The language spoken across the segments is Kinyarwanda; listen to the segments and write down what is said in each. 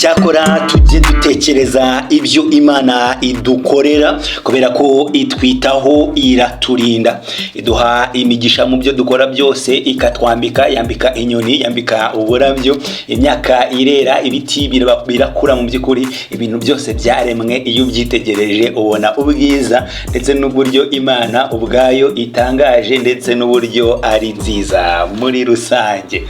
cyakora tujye dutekereza ibyo Imana idukorera kubera ko itwitaho iraturinda iduha imigisha mu byo dukora byose ikatwambika yambika inyoni yambika uburabyo imyaka irera ibiti birakura mu by'ukuri ibintu byose byaremwe iyo byitegereje ubona ubwiza ndetse n'uburyo Imana ubwayo itangaje ndetse n'uburyo ari nziza muri rusange.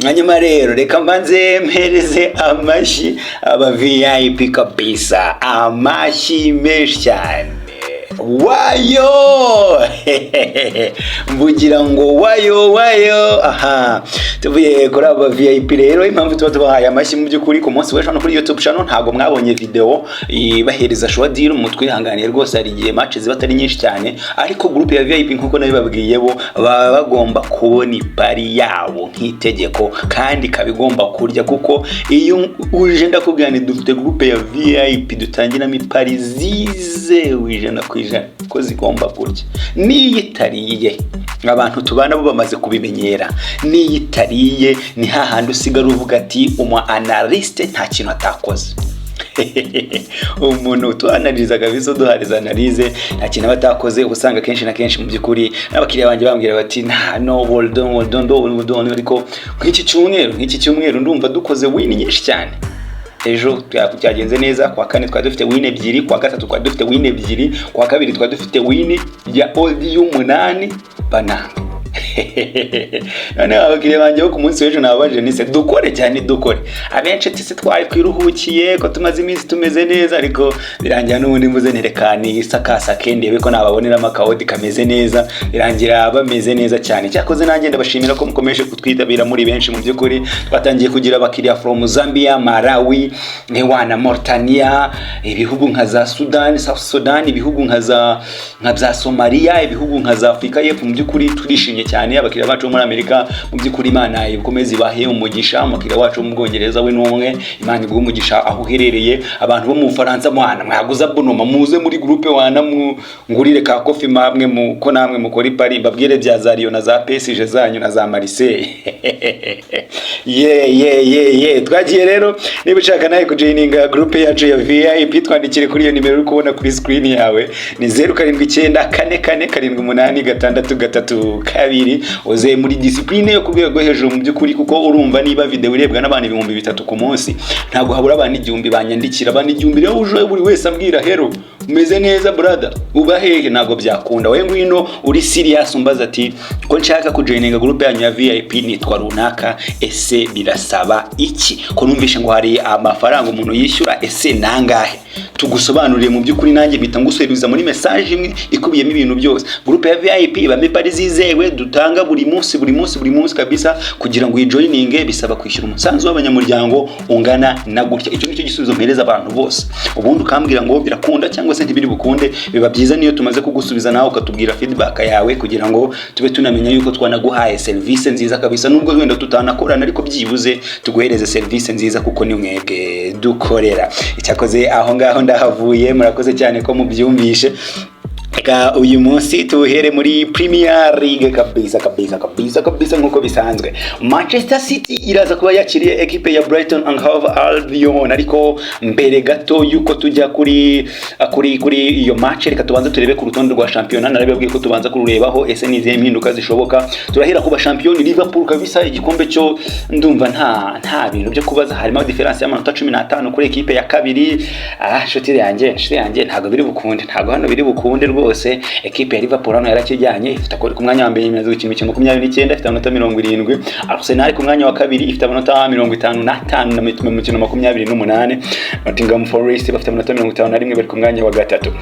Hanyuma rero reka mbanze mpereze amashyi aba VIP kabisa amashyi menshi cyane wayo mvugira ngo wayo aha tuvuye kuri aba VIP rero impamvu tuba tubahaye amashyi mu by'ukuri ku munsi w'ejo no kuri YouTube channel ntago mwabonye video ibahereza show deal mu twihanganiye rwose hari igihe match ziba atari nyinshi cyane ariko group ya VIP nkuko nabibabwiye bo baba bagomba kubona ipari yabo nk'itegeko kandi kabigomba kurya kuko iyo uje ndakubwira ni dufite group ya VIP dutangiramo ipari zize wijana ko zigomba kurya niyitariye abantu tubana bo bamaze kubimenyera niyitariye ni hahandi usigara uvuga ati umu analyste nta kintu atakoze umuntu tuanaliza kabisa duhariza analize nta kintu batakoze usanga kenshi na kenshi mu by'ukuri n'abakiriya banje bambwira bati no hold on ariko nk'iki cyumweru ndumva dukoze win nyinshi cyane ejo twagenze neza kwa kane twa dufite win 2 kwa gatatu twa dufite win 2 kwa kabiri twa dufite win ya old y'umunani bananga none abakiriya banje bo ku munsi w'ejo nabaje nise dukore cyane dukore abenshi tise twari kwiruhukiye ko tumaze iminsi tumeze neza ariko birangira n'ubundi muze nerekani isakasa kendebe ko nababonera amakawodi kameze neza birangira bameze neza cyane cyakoze nanjye ndabashimira ko mukomeje kutwitabira muri benshi mu by'ukuri twatangiye kugira abakiriya from Zambia Malawi Rwanda Mauritania ibihugu nka za Sudan South Sudan ibihugu nka za Somalia ibihugu nka za Afrika y'Epfo mu by'ukuri turishimye cyane abakiriya bacu muri Amerika mu by'ukuri Imana ikomeze ibahe umugisha abakiriya bacu mu Bwongereza we n'umwe Imana iguhe umugisha aho uherereye abantu bo mu Faransa mwana mwaguza bonoma muze muri groupe wana ngurire ka coffee mamwe muko namwe mukora ipari mbabwire bya za Lyon na za PSG zanyu na za Marseille twagiye rero niba ushaka nawe kujoininga groupe yacu ya VIP twandikire kuri iyo nimero uri kubona kuri screen yawe ni 0794886332 uze muri discipline yo kurwego hejuru mu by'ukuri kuko urumva niba video irebwa n'abantu 3000 ku munsi ntago habura abantu 1000 banyandikira abantu 1000 rero uje buri wese ambwira hero umeze neza brother uba hehe ntago byakunda we ngwino uri serious umbaza ati ko nshaka kujoininga groupe yanyu ya VIP nitwa runaka ese birasaba iki ko numvishe ngo hari amafaranga umuntu yishyura ese nangahe tugusobanurire mu by'ukuri nanjye bita ngusubiza muri message imwe ikubiyemo ibintu byose groupe ya VIP bame pari zizewe dutanga buri munsi kabisa kugira ngo uyijoininge bisaba kwishyura umusanzu w'abanyamuryango ungana na gutya icyo nicyo gisubizo mpereza abantu bose ubundi ukambwira ngo birakunda cyangwa se ntibiri bukunde biba byiza niyo tumaze kugusubiza nawe ukatubwira feedback yawe kugira ngo tube tunamenya yuko twanaguhaye service nziza kabisa nubwo wenda tutanakorana ariko byibuze tuguhereze service nziza kuko ni mwebwe dukorera icyakoze aho ngaho ndahavuye murakoze cyane ko mubyumvishe Eka uyu munsi tuhere muri Premier League kabisa nkuko bisanzwe. Manchester City iraza kuba yakiriye equipe ya Brighton and Hove Albion ariko mbere gato yuko tujya kuri iyo match reka tubanze turebe ku rutonde rwa championnat narabibwiye ko tubanza kururebaho ese nizihe mpinduka zishoboka. Turahera ku ba champion Liverpool kabisa igikombe cyo ndumva nta bintu byo kubaza harimo difference y'amanota 15 kuri equipe ya kabiri. Shoti yanjye ntago biri bukunde ntago hano biri bukunde rwose equipe ya Liverpool hano yarakijyanye ifite ku mwanya wa mbere imaze gukina 29 ifite amanota 70. Arsenal ku mwanya wa kabiri ifite amanota 55 na mikino 28. Nottingham Forest bafite amanota 51 bari ku mwanya wa gatatu.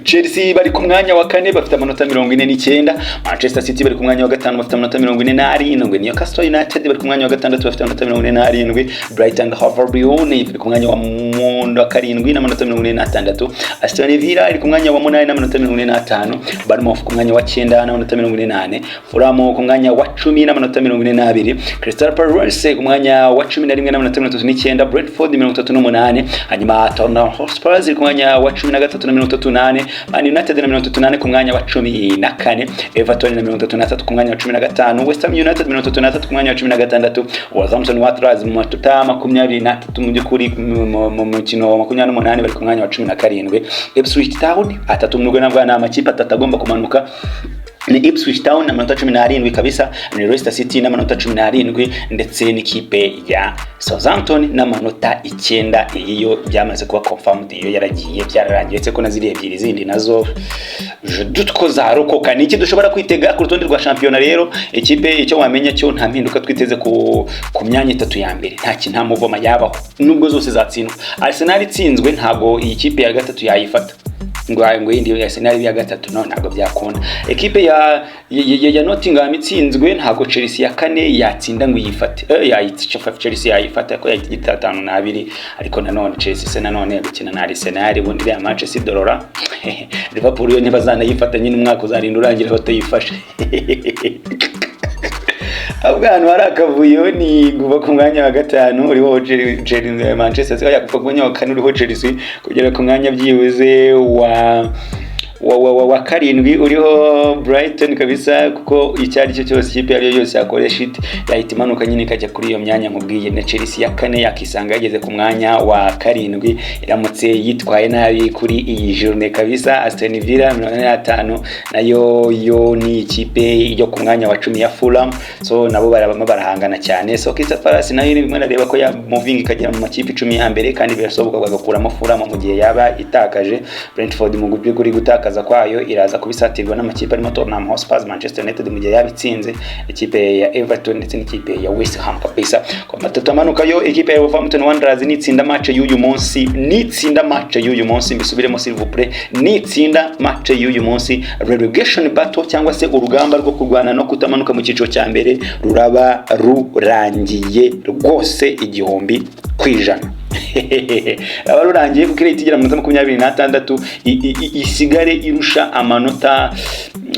Chelsea bari ku mwanya wa kane bafite amanota 49. Manchester City bari ku mwanya wa gatanu bafite amanota 47. Newcastle United bari ku mwanya wa gatandatu bafite amanota 47. Brighton and Hove Albion bari ku mwanya wa karindwi n'amanota 46. Aston Villa iri ku mwanya wa 8 n'amanota 45. Bournemouth ku mwanya wa 9 n'amanota 48. Fulham ku mwanya wa 10 n'amanota 42. Crystal Palace ku mwanya wa 11 n'amanota 39. Brentford 38. Hanyuma Tottenham Hotspur ku mwanya wa 13 n'amanota 38. 31, Man United na 34 ku mwanya wa 14, Everton na 33 ku mwanya wa 15, West Ham United 33 ku mwanya wa 16, Wolverhampton Wanderers mu matota 23 mu byukuri mu mukino wa 28 bari ku mwanya wa 17, Ipswich Town atatumwe nabwo na amakipe atagomba kumanuka ni Ipswich Town na manota 17 kabisa, ni Leicester City na manota 17, ndetse n'ikipe ya Southampton na manota 9. iyo byamaze kuba confirmed, iyo yaragiye byararangiye ko na ziri ebyiri zindi nazo dutko zarokoka. Ni iki dushobora kwitega ku rutonde rwa championnat rero? Ikipe icyo wamenya cyo nta mpinduka twiteze ku myanya 3 ya mbere, nta muvoma yabaho nubwo zose zatsindwa. Arsenal itsinzwe ntago iyi kipe ya gatatu yayifata ngo yindi ya Arsenal ya gatatu, no ntago byakunda. Ekipe ya Nottingham itsinzwe ntago Chelsea ya 4 yatsinda ngo yifate, Chelsea yayifata ko yagita 5-2, ariko nanone Chelsea se nanone gukina na Arsenal bundi ya match si dorora. Liverpool yo ntibazana yifata nyine umwaka uzarinda urangira batayifashe. Abwana barakavuyo ni guva ku mwanya wa 5 uriho Chelsea, Manchester City yakuva ku mwanya wa 4 uriho Chelsea kugera ku mwanya byibuze wa 7 uriho Brighton kabisa, kuko icyari cyo cyose ikipe yari yose yakoresha yahita imanuka nyine ikajya kuri iyo myanya mubwiye. Na Chelsea ya 4 yakisanga yageze ku mwanya wa 7 iramutse yitwaye nabi kuri iyi journée kabisa. Aston Villa 5 nayo ni ikipe yo ku mwanya wa 10 ya Fulham, so nabo barahangana cyane. So Crystal Palace nayo nimwe nareba ko ya moving ikagera mu makipe 10 ya mbere, kandi birasoboka bagakuramo Fulham mu gihe yaba itakaje. Brentford mu gubye kuri gutakaza kwayo iraza kubisatirwa n'amakipe arimo Tottenham Hotspur, Manchester United mu gihe yabitsinze, ikipe ya Everton ndetse n'ikipe ya West Ham kabisa. Kwa matatu manuka yo ikipe ya Wolverhampton Wanderers nitsinda match y'uyu munsi, mbisubiremo s'il vous plaît, nitsinda match y'uyu munsi, relegation battle cyangwa se urugamba rwo kurwana no kutamanuka mu cyiciro cya mbere ruraba rurangiye rwose 100%. Abarurangiye kuko itigira mu 26 isigare irusha amanota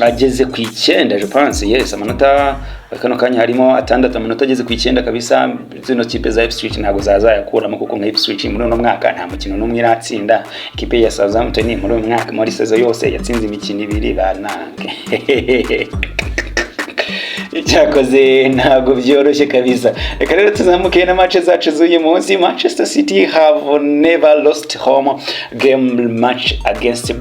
ageze ku 9, je pense. Yes, amanota kano kanya harimo 6 amanota ageze ku 9 kabisa. Zino kipe za Ipswich ntago zazayakuramo kuko nka Ipswich muri no mwaka nta mukino n'umwe iratsinda. Ikipe ya Southampton muri uyu mwaka muri season yose yatsinze imikino 2 banange. Cyakoze ntago byoroshye kabisa. Reka rero tuzamuke na match zacu z'uyu munsi. Manchester City have never lost home game match against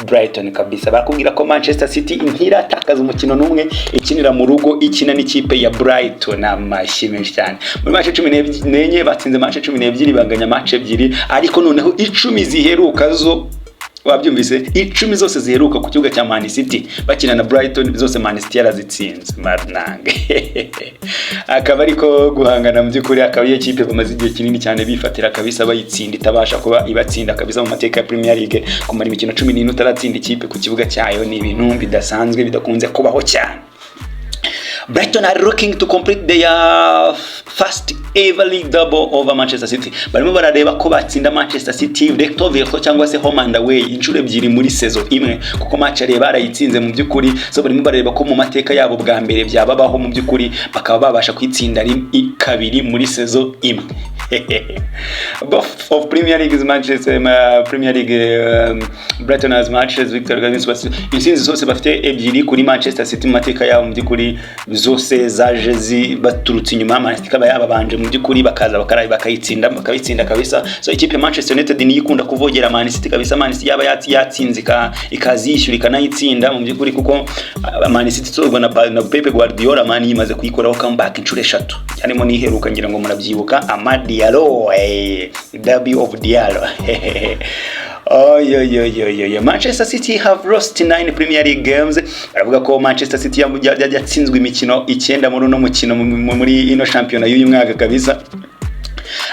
Brighton kabisa. Bakubwira ko Manchester City ntiratakaza umukino n'umwe ikinira mu rugo ikina n'ikipe ya Brighton. Amashimeje cyane muri match 14 batsinze match 12 banganya match 2, ariko noneho 10 ziheruka zo wabyumvise 10 zose ziheruka ku kibuga cya Man City bakina na Brighton, zose Man City yarazitsinze marnange. Akaba ariko guhangana mu by'ukuri akaba iyo kipe bamaze igihe kinini cyane bifatira kabisa bayitsinda itabasha kuba ibatsinda kabisa mu mateka ya Premier League. Kumara imikino 10 utaratsinda ikipe ku kibuga cyayo ni ibintu bidasanzwe bidakunze kubaho cyane. Brighton are looking to complete their first ever league double over Manchester City. Barimo barareba ko batsinda Manchester City recto verso cyangwa se home and away inshuro ebyiri muri season imwe, kuko match areba barayitsinze mu by'ukuri. So barimo barareba ko mu mateka yabo bwa mbere byababaho mu by'ukuri bakaba babasha kwitsinda kabiri muri season imwe. Both of Premier League matches, Premier League Brighton has matches victory against West Ham. Insinzi zose bafite ebyiri kuri Manchester City mu mateka yabo mu by'ukuri zose zaje baturutse inyuma. Man City kaba yababanje mu by'ukuri bakaza bakayitsinda kabisa. So ikipe Manchester United ni ikunda kuvogera Man City kabisa. Man City yaba yatsinze ikazishyura ikanayitsinda mu by'ukuri, kuko Man City tsorwa na Pep Guardiola man yimaze kuyikoraho comeback inshuro 3 cyane ni iheruka ngira ngo murabyibuka Amad Diallo, derby of Diallo. Manchester City have lost 9 Premier League games. Baravuga ko Manchester City yatsinzwe imikino 9 muri no mukino muri ino championnat y'uyu mwaka kabisa.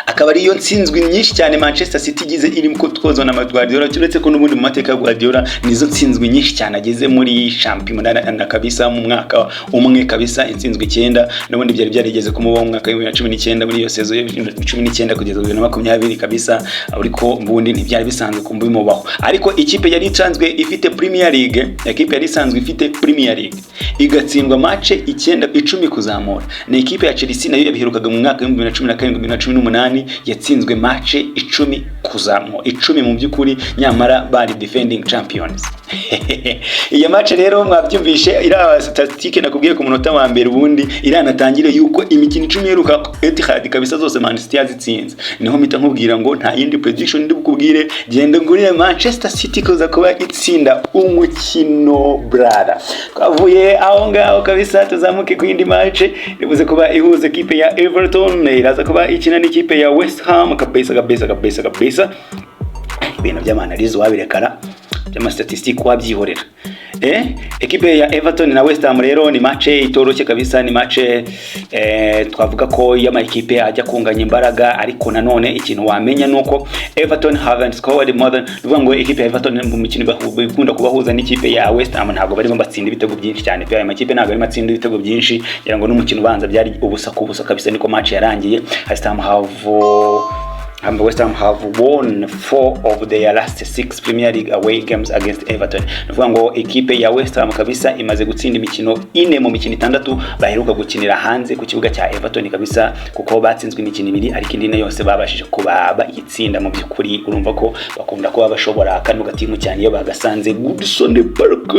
Akaba ariyo nsinzwe nyinshi cyane Manchester City gize iri muko twozwa na Guardiola, uretse ko n'ubundi mu mateka ya Guardiola nizo nsinzwe nyinshi cyane ageze muri championnat na kabisa mu mwaka umwe kabisa, insinzwe 9 n'ubundi byari byarigeze kumuba mu mwaka wa 2019 muri iyo season 19 kugeza 2020 kabisa, ariko ubundi ntibyari bisanzwe kumbimubaho. Ariko ikipe yari icanzwe ifite Premier League, ikipe yari isanzwe ifite Premier League igatsindwa match 10 kuzamura, na ikipe ya Chelsea nayo yabiherukaga mu mwaka wa 2017 2018 n'umunani yatsinzwe match 10 kuzamo 10 mu by'ukuri, nyamara bari defending champions. Iyo match rero mwabyumvishe ira statistique nakubwiye ku munota wa mbere, ubundi iranatangire yuko imikino 10 yeruka Etihad kabisa zose Man City yazitsinze. Niho mpita nkubwira ngo nta yindi prediction ndi bukubwire, genda ngurire Manchester City kuza kuba itsinda umukino brother. Twavuye aho ngaho kabisa tuzamuke ku yindi match ibuze kuba ihuza equipe ya Everton iraza kuba ikina n'ikipe ya West Ham kabisa. Ibintu by'amanalize wabirekara by'ama statistique wabyihorera. Equipe ya Everton na West Ham rero ni match itoroshye kabisa, ni match twavuga ko y'ama equipe ajya kunganya imbaraga, ariko nanone ikintu wamenya nuko Everton haven't scored more than, bivuga ngo equipe ya Everton mu mikino bakunda kubahuza n'ikipe ya West Ham ntabwo barimo batsinda ibitego byinshi cyane pe, aya makipe ntabwo arimo atsinda ibitego byinshi, ngira ngo n'umukino ubanza byari ubusa kubusa kabisa, niko match yarangiye. West Ham have won 4 of their last 6 Premier League away games against Everton. Nuvuga ngo equipe ya West Ham kabisa imaze gutsinda imikino 4 mu mikino 6 baheruka gukinira hanze ku kibuga cya Everton kabisa, kuko batsinzwe imikino 2 ariko indi yose babashije kuba bayitsinda. Mu by'ukuri urumva ko bakunda kuba bashobora kano gatimu cyane iyo bagasanze Goodison Park.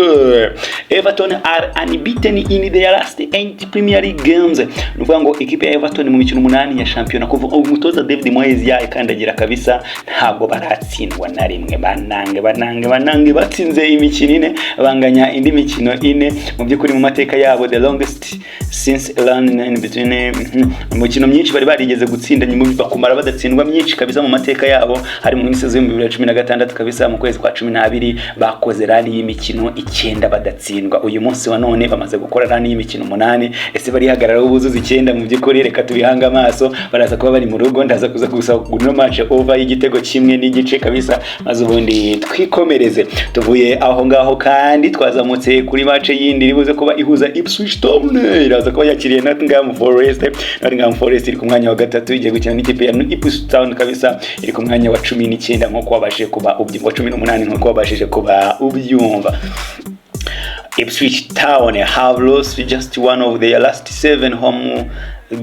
Everton are unbeaten in their last 8 Premier League games. Nuvuga ngo equipe ya Everton mu mikino 8 ya champion kuva umutoza David Moyes kandagira kabisa ntabwo baratsindwa na rimwe. Banange batsinze imikino 4 banganya indi mikino 4 mu by'ukuri mu mateka yabo, the longest since run between umukino myinshi bari barigeze gutsinda nyuma bakumara badatsindwa myinshi kabisa mu mateka yabo. Hari mu season 2016 kabisa mu kwezi kwa 12 bakoze rally y'imikino 9 badatsindwa. Uyu munsi wa none bamaze gukora rally y'imikino 8, ese bari hagarara ubuzuza 9 mu by'ukuri reka tubihanga amaso, baraza kuba bari mu rugo, ndaza kuza gusaba no match over y'igitego kimwe n'igice kabisa, maze ubundi twikomereze. Tuvuye aho ngaho kandi twazamutse kuri match yindi ribuze kuba ihuza Ipswich Town iraza kuba yakiriye Nottingham Forest. Nottingham Forest iri ku mwanya wa 3 igiye gukina n'ikipe ya Ipswich Town kabisa iri ku mwanya wa 19 nko wabashije kuba ubyumva, 18 nko wabashije kuba ubyumva. Ipswich Town have lost just one of their last 7 home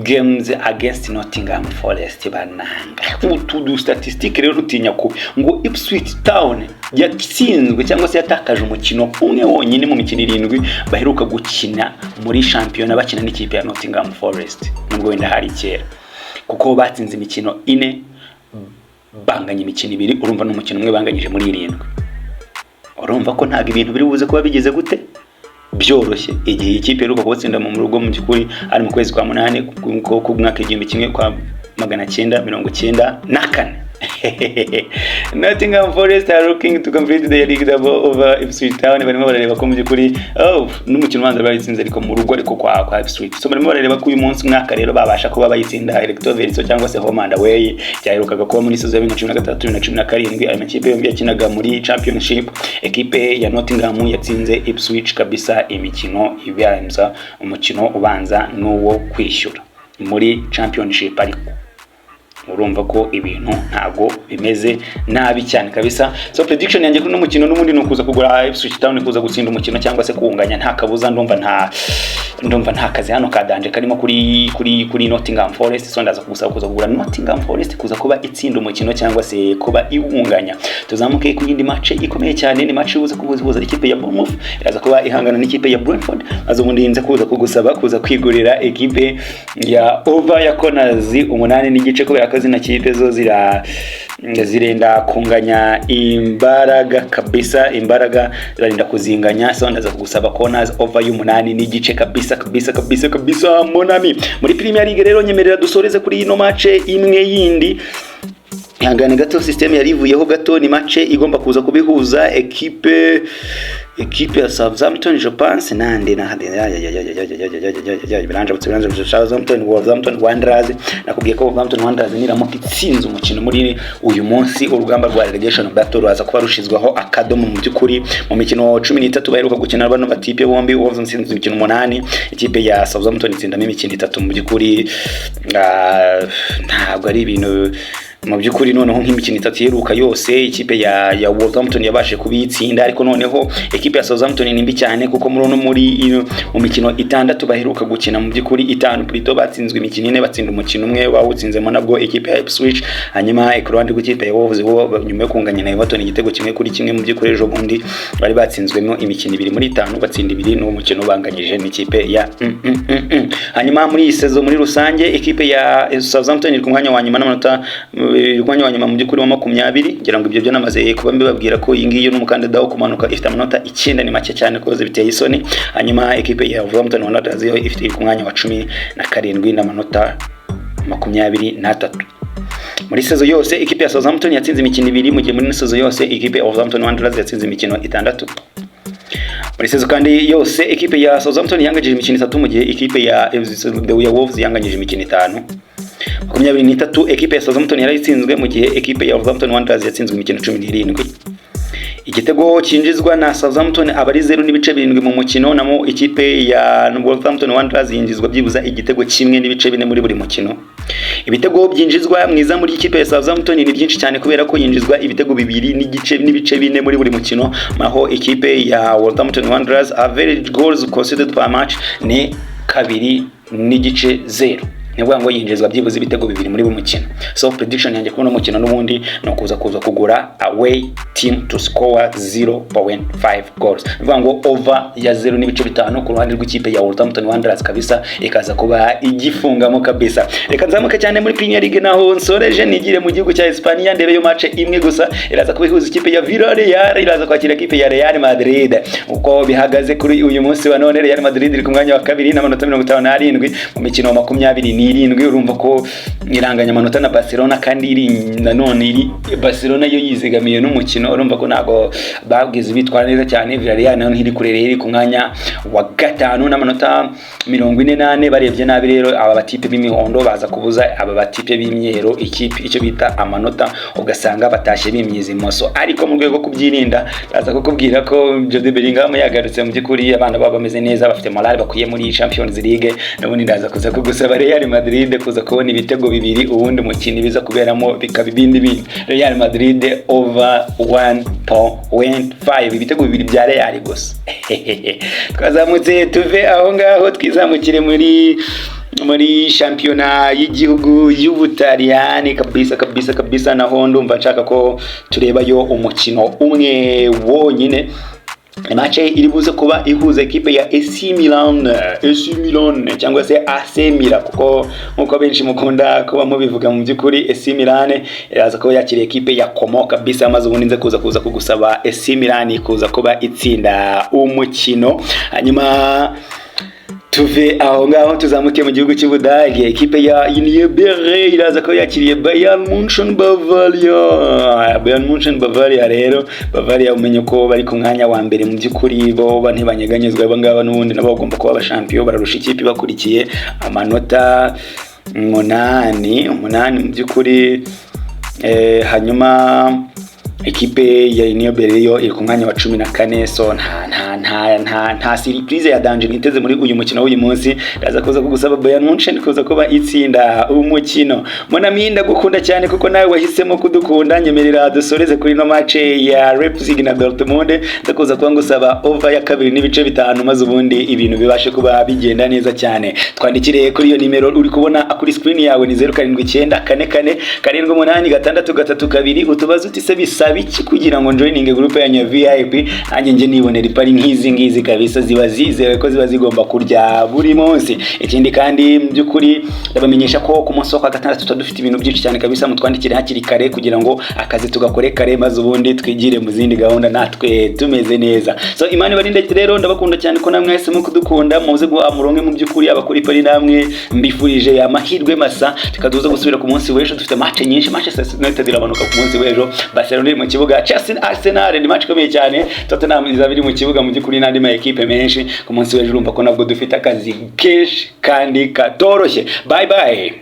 games against Nottingham Forest. Bananga utudu statistique rero rutinya ko ngo Ipswich Town yatsinzwe cyangwa se yatakaje umukino umwe wonyine mu mikino 7 baheruka gukina muri champion bakina n'ikipe ya Nottingham Forest, nubwo wenda hari kera, kuko batsinze imikino 4 banganya imikino 2. Urumva n'umukino umwe banganyije muri 7. Urumva ko ntago ibintu biri buze kuba bigeze gute byoroshye. Igihe ikipe iruka gutsinda mu rugo mu by'ukuri ari mu kwezi kwa 8 ku mwaka 1994. Nottingham Forest are looking to complete their league double over Ipswich Town. Barimo barareba ko mu by'ukuri n'umukino wanza bayitsinze ariko mu rugo ariko kwa Ipswich. So barimo barareba ko uyu munsi mwaka rero babasha kuba bayitsinda Electoverso cyangwa se home and away. Cyaherukaga kuba muri season ya 2013-2017 ayo makipe yombi yakinaga muri championship. Ekipe ya Nottingham yatsinze Ipswich kabisa imikino ibanza, umukino ubanza n'uwo kwishyura muri championship. Ariko urumva ko ibintu ntago bimeze nabi cyane kabisa. So prediction yanjye kuri no mukino n'umundi nukuza kugura Ipswich Town kuza gutsinda umukino cyangwa se kuunganya nta kabuza. Ndumva nta kazi hano kadanje karimo kuri Nottingham Forest. So ndaza kugusaba kuza kugura Nottingham Forest kuza kuba itsinda umukino cyangwa se kuba iunganya. Tuzamuke ku yindi match ikomeye cyane, ni match uza kubuza ikipe ya Bournemouth iraza kuba ihangana n'ikipe ya Brentford. Maze ubundi nze kuza kugusaba kuza kwigurira ekipe ya over ya Corners 8 n'igice kubera zina kipe zo zirenda kunganya imbaraga kabisa, imbaraga zirinda kuzinganya. So ndaza kugusaba Corners over y'8 n'igice kabisa monami. Muri Premier League rero nyemerera dusoreze kuri ino match imwe yindi. Ihangane gato, system yarivuyeho gato. Ni match igomba kuza kubihuza ekipe ya Southampton je pense nande Wolverhampton Wanderers. Nakubwiye ko Wolverhampton Wanderers niramuka itsinze umukino muri uyu munsi urugamba rwa relegation battle ruza kuba rushizwaho akadomo. Mu by'ukuri mu mikino 13 baheruka gukina bano batipe bombi, Wolverhampton itsinze imikino 8, ikipe ya Southampton itsindamo imikino 3. Mu by'ukuri ntabwo ari ibintu mu by'ukuri noneho nk'imikino 3 iheruka yose ikipe ya Wolverhampton yabashe kubitsinda, ariko noneho ekipe ya Southampton ni mbi cyane kuko muri mu mikino 6 baheruka gukina mu by'ukuri 5 plutôt batsinzwe imikino 4 batsinda umukino umwe wawutsinzemo nabwo ekipe ya Ipswich, hanyuma ekrandi rw'ikipe ya Wolves bo nyuma yo kunganya na Everton igitego kimwe kuri kimwe mu by'ukuri ejo bundi bari batsinzwemo imikino 2 muri 5 batsinda 2 no mukino banganyije n'ikipe ya hanyuma muri iyi season muri rusange ekipe ya Southampton iri ku mwanya wa nyuma n'amanota umwanya wa nyuma mu by'ukuri wa 20 ngira ngo ibyo byo namaze kuba mbibabwira ko iyi ngiyo n'umukandida wo kumanuka ifite amanota 9 ni make cyane koze biteye isoni, hanyuma ekipe ya Wolverhampton Wanderers yo ifite ku mwanya wa 17 n'amanota 23. Muri sezo yose ekipe ya Southampton yatsinze imikino 2 mu gihe muri sezo yose ekipe ya Wolverhampton Wanderers yatsinze imikino 6. Muri sezo kandi yose ekipe ya Southampton yanganyije imikino 3 mu gihe ekipe ya Wolves yanganyije imikino 5. 23 ekipe ya Southampton yarayitsinzwe mu gihe ekipe ya Wolverhampton Wanderers yatsinzwe imikino 17. Igitego cyinjizwa na Southampton abari 0.7 mu mukino, namo ikipe ya Wolverhampton Wanderers yinjizwa byibuza igitego kimwe n'ibice 4 muri buri mukino. Ibitego byinjizwa mwiza muri ikipe ya Southampton ni byinshi cyane kubera ko yinjizwa ibitego 2 n'ibice 4 muri buri mukino, maho ikipe ya Wolverhampton Wanderers average goals conceded per match ni 2.0. Nivuga ngo yinjizwa byibuze ibitego 2 muri buri mukino. So prediction yanjye kuno mukino n'ubundi no kuza kugura away team to score 0.5 goals. Nivuga ngo over ya 0.5 ku ruhande rw'ikipe ya Wolverhampton Wanderers kabisa ikaza kuba igifungamo kabisa. Reka nzamuke cyane muri Premier League naho nsoreje nigire mu gihugu cya Espanya ndebe yo match imwe gusa iraza kubihuza ikipe ya Villarreal iraza kwakira ikipe ya Real Madrid. Uko bihagaze kuri uyu munsi wa none Real Madrid iri ku mwanya wa 2 n'amanota 57 mu mikino 20 urumva ko iranganya amanota na Barcelona kandi iri nanone iri Barcelona yo yizigamiye n'umukino, urumva ko nago babwize bitwara neza cyane. Villarreal nayo iri kurere iri ku mwanya wa 5 n'amanota 48. barebye nabi rero aba batipe b'imihondo baza kubuza aba batipe b'imyero ikipe icyo bita amanota, ugasanga batashye bimyiza imoso. Ariko mu rwego kubyirinda baza kukubwira ko Jude Bellingham yagarutse mu by'ukuri abana baba bameze neza bafite morale bakwiye muri Champions League, n'ubundi ndaza kuza kugusaba Real Madrid kuza kubona ibitego 2 ubundi mukino biza kuberamo bikaba ibindi. Real Madrid over 1.5 ibitego 2 bya Real gusa. Twazamutse tuve aho ngaho twizamukire muri shampiyona y'igihugu y'Ubutaliyani kabisa naho ndumva nshaka ko turebayo umukino umwe wonyine. Match iri buze kuba ihuza ekipe ya AC Milan cyangwa se AC Milan kuko nkuko benshi mukunda kuba mubivuga mu by'ukuri AC Milan iraza kuba yakiriye ekipe ya Como kabisa, maze ubundi nze kuza kugusaba AC Milan kuza kuba itsinda umukino. Hanyuma tuve aho ngaho tuzamuke mu gihugu cy'Ubudage ekipe ya Union Berlin iraza ko yakiriye Bayern Munchen Bavaria. Rero Bavaria umenye ko bari ku mwanya wa mbere mu by'ukuri bo ntibanyeganyezwa abangaba n'ubundi nabo bagomba kuba abashampiyo bararusha ikipe bakurikiye amanota 8 mu by'ukuri. Hanyuma ekipe ya Union Berlin yo iri ku mwanya wa 14. So nta surprise ya danger niteze muri uyu mukino w'uyu munsi. Ndaza kuza kugusaba Bayern Munchen kuza kuba itsinda umukino. Monaminda gukunda cyane kuko nawe wahisemo kudukunda, nyemerera dusoreze kuri no match ya Leipzig na Dortmund. Ndakuza kuba ngusaba over ya 2.5 maze ubundi ibintu bibashe kuba bigenda neza cyane. Twandikire kuri iyo nimero uri kubona kuri screen yawe ni 0794478632 utubazo utise bisabi iki kugira ngo joining group ya VIP nanjye nje nibonera ipari nk'izi kabisa ziba zizewe ko ziba zigomba kurya buri munsi. Ikindi kandi mu by'ukuri ndabamenyesha ko ku munsi wa gatandatu tutadufite ibintu byinshi cyane kabisa, mutwandikire hakiri kare kugira ngo akazi tugakore kare maze ubundi twigire mu zindi gahunda natwe tumeze neza. So Imana barinde rero ndabakunda cyane ko namwe mwese mukudukunda muze guha muronke mu by'ukuri abakuri pari namwe mbifurije amahirwe masa. Tukaduza gusubira ku munsi w'ejo dufite match nyinshi. Manchester United irabanuka ku munsi w'ejo, Barcelona iri mu kibuga, Chelsea Arsenal ni match ikomeye cyane, Tottenham izabiri mu kibuga mu by'ukuri n'andi ma equipe menshi. Ku munsi w'ejo urumva ko nabwo dufite akazi kenshi kandi katoroshye. Bye bye.